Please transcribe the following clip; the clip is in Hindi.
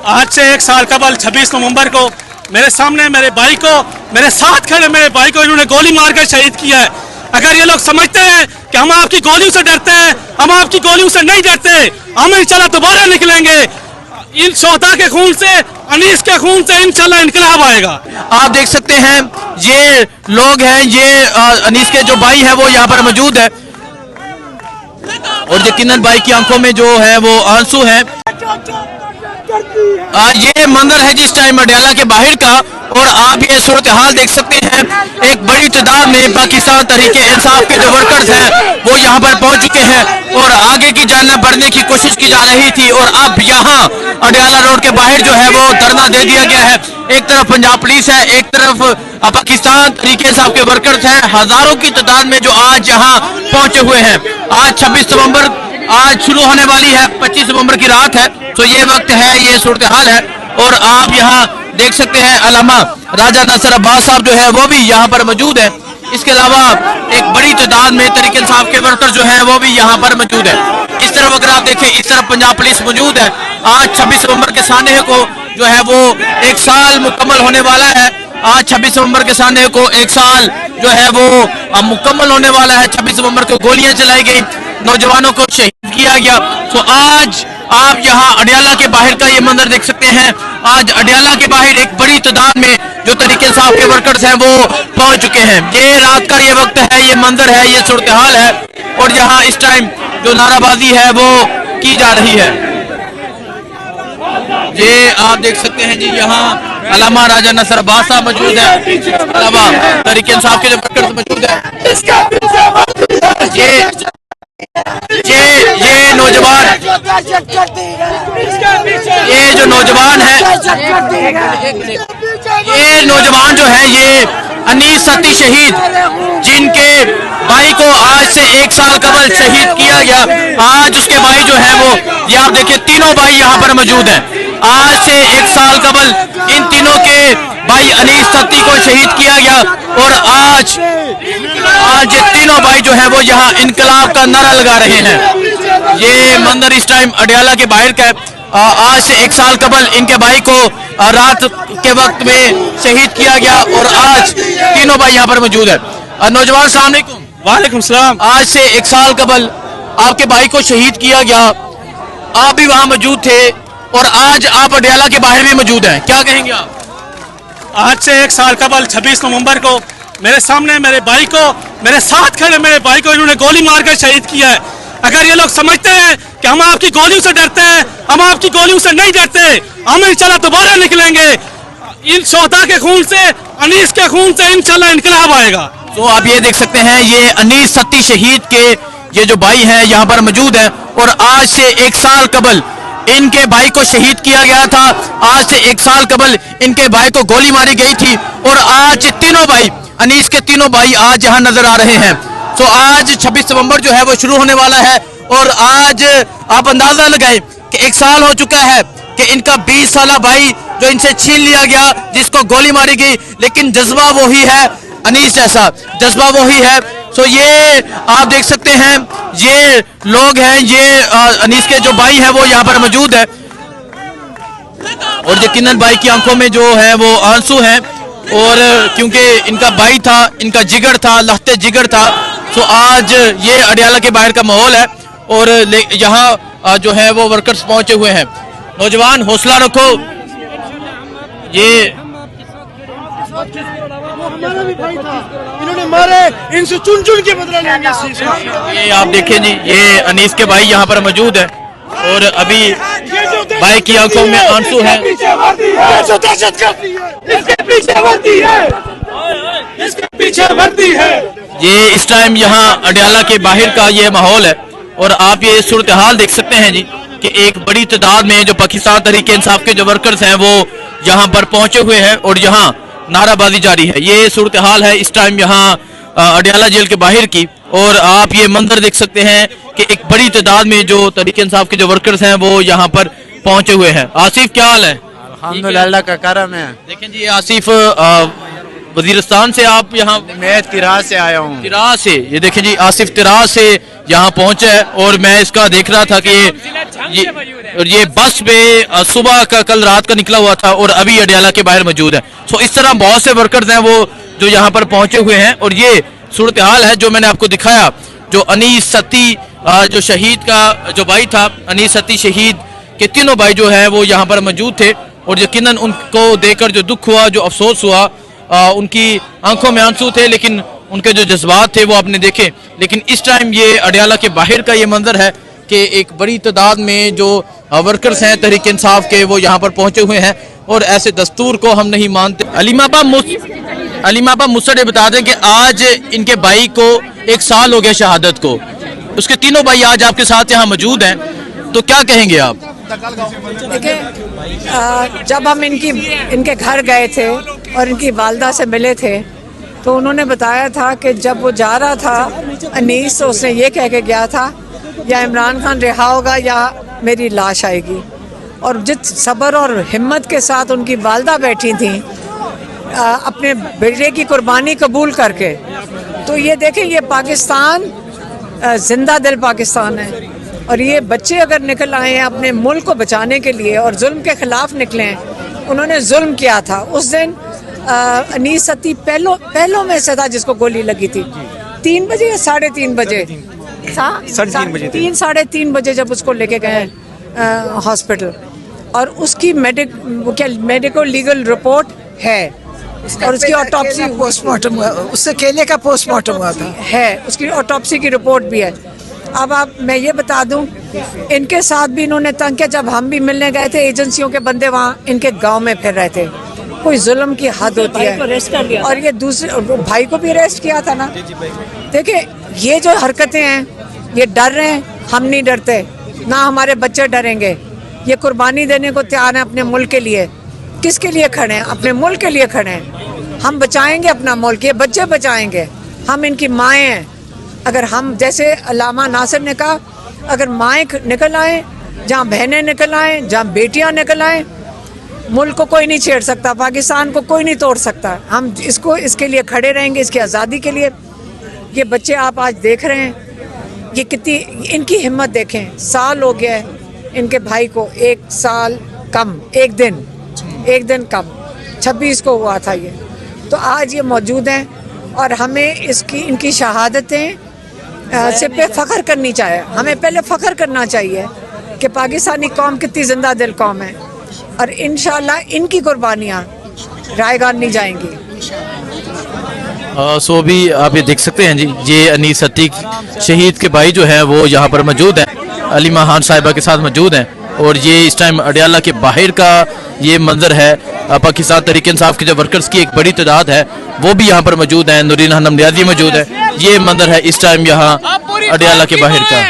आज से 1 साल कबल 26 नवंबर को मेरे सामने मेरे भाई को, मेरे साथ खड़े मेरे भाई को इन्होंने गोली मारकर शहीद किया है। अगर ये लोग समझते हैं कि हम आपकी गोलियों से डरते हैं, हम आपकी गोलियों से नहीं डरते, हम इंशाल्लाह दोबारा निकलेंगे। इन शोहदा के खून से, अनीस के खून से इंशाल्लाह इनकलाब आएगा। आप देख सकते हैं ये लोग हैं, ये अनीस के जो भाई है वो यहाँ पर मौजूद है और यकीनन भाई की आंखों में जो है वो आंसू है। ये मंजर है जिस टाइम अडयाला के बाहर का और आप ये सूरत हाल देख सकते हैं। एक बड़ी तादाद में पाकिस्तान तहरीक इंसाफ के जो वर्कर्स हैं वो यहाँ पर पहुँच चुके हैं और आगे की जानब बढ़ने की कोशिश की जा रही थी और अब यहाँ अडयाला रोड के बाहर जो है वो धरना दे दिया गया है। एक तरफ पंजाब पुलिस है, एक तरफ पाकिस्तान तहरीक इंसाफ के वर्कर्स हैं। हजारों की तादाद में जो आज यहाँ पहुंचे हुए हैं। आज 26 नवंबर आज शुरू होने वाली है, 25 नवंबर की रात है, तो ये वक्त है, ये सूरत हाल है। और आप यहाँ देख सकते हैं अल्लामा राजा नासिर अब्बास साहब जो है वो भी यहाँ पर मौजूद है। इसके अलावा एक बड़ी तादाद में तहरीक इंसाफ के वर्कर जो है वो भी यहाँ पर मौजूद है। इस तरफ अगर आप देखें, इस तरफ पंजाब पुलिस मौजूद है। आज 26 नवंबर के सानहे को जो है वो 1 साल मुकम्मल होने वाला है। आज 26 नवंबर के सानहे को 1 साल जो है वो मुकम्मल होने वाला है। 26 नवंबर को गोलियां चलाई गई, नौजवानों को शहीद किया गया। तो आज आप यहाँ अडयाला के बाहर का ये मंजर देख सकते हैं। आज अडयाला के बाहर एक बड़ी तादाद में जो तहरीक इंसाफ के वर्कर्स हैं वो पहुंच चुके हैं। ये रात का ये वक्त है, ये मंजर है, ये सूरत हाल है और यहाँ इस टाइम जो नाराबाजी है वो की जा रही है। ये आप देख सकते हैं जी, यहाँ अल्लामा राजा नासिर अब्बास साहब मौजूद है, अलावा तहरीक इंसाफ के जो वर्कर्स मौजूद है। ये नौजवान, ये जो नौजवान है, ये नौजवान जो है ये अनीस सती शहीद, जिनके भाई को आज से 1 साल कबल शहीद किया गया। आज उसके भाई जो है वो, ये आप देखिए तीनों भाई यहाँ पर मौजूद हैं। आज से 1 साल कबल इन तीनों के भाई अनीस सती को शहीद किया गया और आज ये तीनों भाई जो है वो यहाँ इनकलाब का नारा लगा रहे हैं। ये मंजर इस टाइम अडयाला के बाहर का है। आज से 1 साल कबल इनके भाई को रात के वक्त में शहीद किया गया और आज तीनों भाई यहाँ पर मौजूद है। नौजवान अस्सलाम वालेकुम। वालेकुम सलाम। आज से 1 साल कबल आपके भाई को शहीद किया गया, आप भी वहाँ मौजूद थे और आज आप अडयाला के बाहर भी मौजूद हैं, क्या कहेंगे आप? आज से 1 साल कबल 26 नवंबर को मेरे सामने मेरे भाई को, मेरे साथ खड़े मेरे भाई को इन्होंने गोली मारकर शहीद किया है। अगर ये लोग समझते हैं कि हम आपकी गोलियों से डरते हैं, हम आपकी गोलियों से नहीं डरते, हम इंशाल्लाह दोबारा निकलेंगे। इन शोहदा के खून से, अनीस के खून से इंशाल्लाह इनकलाब आएगा। तो आप ये देख सकते हैं, ये अनीस सती शहीद के ये जो भाई हैं यहाँ पर मौजूद हैं और आज से 1 साल कबल इनके भाई को शहीद किया गया था। आज से 1 साल कबल इनके भाई को गोली मारी गई थी और आज तीनों भाई, अनीस के तीनों भाई आज यहाँ नजर आ रहे हैं। तो आज 26 नवंबर जो है वो शुरू होने वाला है और आज आप अंदाजा लगाएं कि 1 साल हो चुका है कि इनका 20 साला भाई जो इनसे छीन लिया गया, जिसको गोली मारी गई, लेकिन जज्बा वही है, अनीस जैसा जज्बा वही है। तो ये आप देख सकते हैं, ये लोग हैं, ये अनीस के जो भाई हैं वो यहाँ पर मौजूद है और यकीनन भाई की आंखों में जो है वो आंसू हैं और क्योंकि इनका भाई था, इनका जिगर था, लहते जिगर था। तो आज ये अडयाला के बाहर का माहौल है और यहाँ जो है वो वर्कर्स पहुंचे हुए हैं। नौजवान हौसला रखो, ये इन्होंने मारे, इनसे चुन चुन के बदला लेंगे। ये आप देखें जी, ये अनीस के भाई यहाँ पर मौजूद है और अभी भाई की आंखों में आंसू है। ये इस टाइम यहाँ अडयाला के बाहर का ये माहौल है और आप ये सूरत हाल देख सकते हैं जी कि एक बड़ी तादाद में जो पाकिस्तान तहरीक इंसाफ के जो वर्कर्स हैं वो यहाँ पर पहुंचे हुए हैं और यहाँ नाराबाजी जारी है। ये सूरत हाल है इस टाइम यहाँ अडयाला जेल के बाहर की और आप ये मंजर देख सकते हैं कि एक बड़ी तादाद में जो तहरीक इंसाफ के जो वर्कर्स हैं वो यहाँ पर पहुंचे हुए हैं। आसिफ क्या हाल है? अल्हम्दुलिल्लाह का करम है। देखें जी, आसिफ वजीरिस्तान से आप यहाँ? मैं तिरास से आया हूँ। तिरास से, ये देखें जी, आसिफ तिरास से यहाँ पहुंचा है और मैं इसका देख रहा था कि ये और ये बस में सुबह का कल रात का निकला हुआ था और अभी अडियाला के बाहर मौजूद है। सो इस तरह बहुत से वर्कर्स हैं वो जो यहाँ पर पहुंचे हुए हैं और ये सूरत हाल है जो मैंने आपको दिखाया। जो अनीस सती जो शहीद का जो भाई था, अनीस सती शहीद के तीनों भाई जो है वो यहाँ पर मौजूद थे और यकीनन उनको देखकर जो दुख हुआ, जो अफसोस हुआ, उनकी आंखों में आंसू थे लेकिन उनके जो जज्बात थे वो आपने देखे। लेकिन इस टाइम ये अडियाला के बाहर का ये मंजर है कि एक बड़ी तादाद में जो वर्कर्स हैं तहरीक इंसाफ के वो यहाँ पर पहुंचे हुए हैं और ऐसे दस्तूर को हम नहीं मानते। अलीमाबा मुसड़ ये बता दें कि आज इनके भाई को 1 साल हो गया शहादत को, उसके तीनों भाई आज आपके साथ यहाँ मौजूद हैं, तो क्या कहेंगे आप? देखिए, जब हम इनके घर गए थे और इनकी वालदा से मिले थे तो उन्होंने बताया था कि जब वो जा रहा था अनीस, तो उसने ये कह के गया था या इमरान खान रिहा होगा या मेरी लाश आएगी। और जिस सब्र और हिम्मत के साथ उनकी वालदा बैठी थी अपने बेटे की कुर्बानी कबूल करके, तो ये देखें ये पाकिस्तान जिंदा दिल पाकिस्तान है। और ये बच्चे अगर निकल आए हैं अपने मुल्क को बचाने के लिए और जुल्म के खिलाफ निकले हैं, उन्होंने जुल्म किया था। उस दिन अनीस सती पहलों में से था जिसको गोली लगी थी 3 बजे या 3:30 बजे, 3-3:30 बजे जब उसको लेके गए हॉस्पिटल, और उसकी मेडिको लीगल रिपोर्ट है और उसकी ऑटोप्सी पोस्टमार्टम हुआ, उससे केले का पोस्टमार्टम हुआ था, है उसकी ऑटोप्सी की रिपोर्ट भी है। अब मैं ये बता दूं, इनके साथ भी इन्होंने तंग किया। जब हम भी मिलने गए थे, एजेंसियों के बंदे वहाँ इनके गांव में फिर रहे थे। कोई जुल्म की हद होती है। और ये दूसरे भाई को भी अरेस्ट किया था ना। देखिए ये जो हरकतें हैं, ये डर रहे हैं, हम नहीं डरते, ना हमारे बच्चे डरेंगे। ये कुर्बानी देने को तैयार हैं अपने मुल्क के लिए। किसके लिए खड़े हैं? अपने मुल्क के लिए खड़े हैं। हम बचाएंगे अपना मुल्क, ये बच्चे बचाएंगे। हम इनकी माएँ हैं। अगर हम, जैसे अल्लामा नासिर ने कहा, अगर माएँ निकल आए, जहाँ बहनें निकल आए, जहाँ बेटियाँ निकल आए, मुल्क को कोई नहीं छेड़ सकता, पाकिस्तान को कोई नहीं तोड़ सकता। हम इसके लिए खड़े रहेंगे, इसकी आज़ादी के लिए। ये बच्चे आप आज देख रहे हैं, ये कितनी इनकी हिम्मत देखें। साल हो गया है इनके भाई को, 1 साल कम, एक दिन कम, 26 को हुआ था ये। तो आज ये मौजूद हैं और हमें इनकी शहादतें से पे फ़ख्र करनी चाहिए। हमें पहले फ़ख्र करना चाहिए कि पाकिस्तानी कौम कितनी जिंदा दिल कौम है और इंशाल्लाह इनकी कुर्बानियाँ रायगान नहीं जाएंगी। सो भी आप ये देख सकते हैं जी, ये अनीस सती शहीद के भाई जो है वो यहाँ पर मौजूद हैं, अलीमा खान साहिबा के साथ मौजूद हैं। और ये इस टाइम अडियाला के बाहर का ये मंजर है। पाकिस्तान तहरीक इंसाफ के जो वर्कर्स की एक बड़ी तादाद है वो भी यहाँ पर मौजूद हैं। नूरीन हनम नियाज़ी मौजूद है। ये मंजर है इस टाइम यहाँ अडियाला के बाहर का।